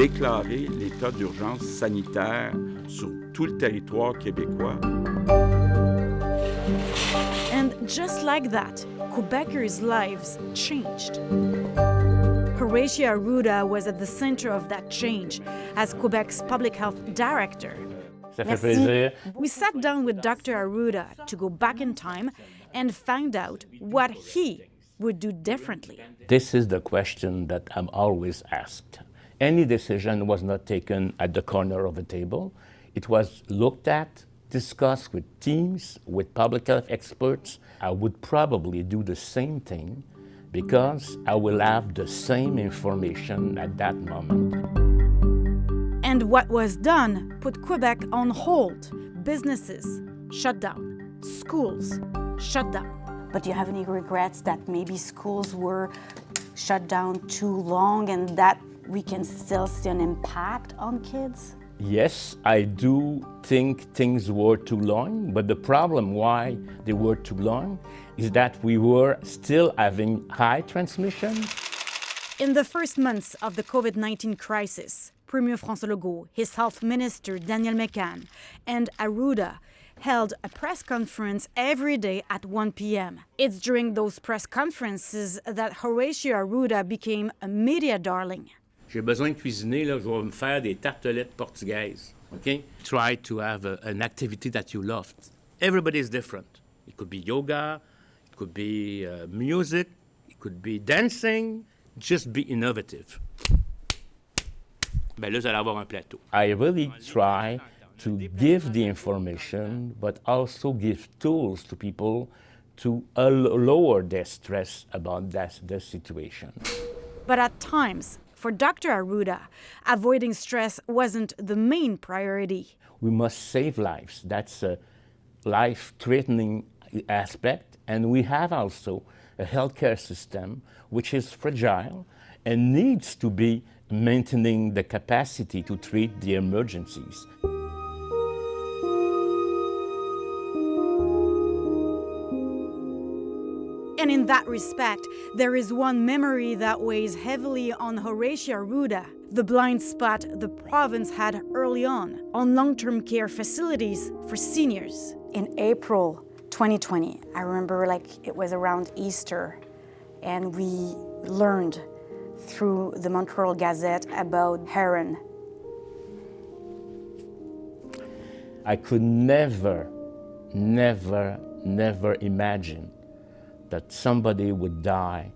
déclarer l'état d'urgence sanitaire sur tout le territoire québécois. And just like that, Quebecers' lives changed. Horacio Arruda was at the center of that change as Quebec's public health director. Ça fait plaisir. We sat down with Dr. Arruda to go back in time and find out what he would do differently. This is the question that I'm always asked. Any decision was not taken at the corner of a table. It was looked at, discussed with teams, with public health experts. I would probably do the same thing because I will have the same information at that moment. And what was done put Quebec on hold. Businesses shut down, schools shut down. But do you have any regrets that maybe schools were shut down too long and that we can still see an impact on kids? Yes, I do think things were too long, but the problem why they were too long is that we were still having high transmission. In the first months of the COVID-19 crisis, Premier François Legault, his health minister Daniel Mécan, and Arruda held a press conference every day at 1 p.m. It's during those press conferences that Horacio Arruda became a media darling. J'ai besoin de cuisiner, là, je vais me faire des tartelettes portugaises, okay? Try to have an activity that you love. Everybody is different. It could be yoga, it could be music, it could be dancing. Just be innovative. Ben là, vous allez avoir un plateau. I really try to give the information, but also give tools to people to lower their stress about the situation. But at times, for Dr. Arruda, avoiding stress wasn't the main priority. We must save lives. That's a life-threatening aspect. And we have also a healthcare system which is fragile and needs to be maintaining the capacity to treat the emergencies. And in that respect, there is one memory that weighs heavily on Horacio Arruda, the blind spot the province had early on long-term care facilities for seniors. In April 2020, I remember it was around Easter, and we learned through the Montreal Gazette about heron. I could never imagine that somebody would die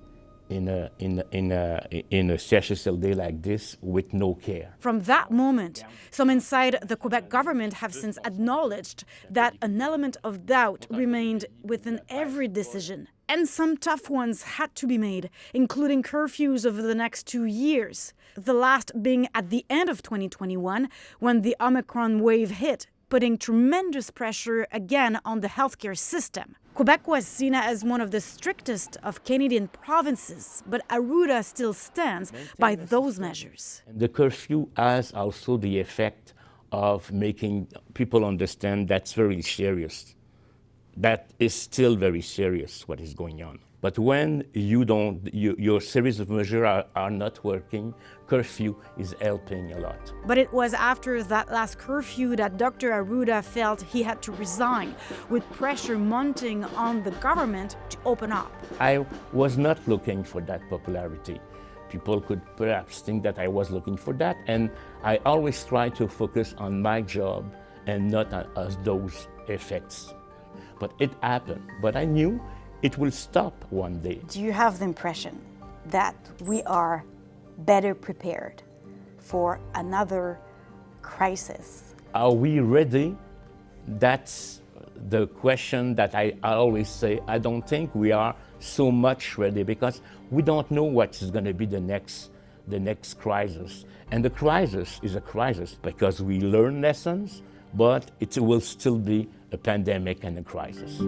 in a CHSLD like this with no care. From that moment, some inside the Quebec government have since acknowledged that an element of doubt remained within every decision. And some tough ones had to be made, including curfews over the next 2 years. The last being at the end of 2021, when the Omicron wave hit, putting tremendous pressure again on the healthcare system. Quebec was seen as one of the strictest of Canadian provinces, but Arruda still stands by those measures. The curfew has also the effect of making people understand that's very serious. That is still very serious, what is going on. But when your series of measures are not working, curfew is helping a lot. But it was after that last curfew that Dr. Arruda felt he had to resign, with pressure mounting on the government to open up. I was not looking for that popularity. People could perhaps think that I was looking for that, and I always try to focus on my job and not on those effects. But it happened. But I knew it will stop one day. Do you have the impression that we are better prepared for another crisis? Are we ready? That's the question that I always say. I don't think we are so much ready because we don't know what is going to be the next crisis. And the crisis is a crisis because we learn lessons, but it will still be a pandemic and a crisis.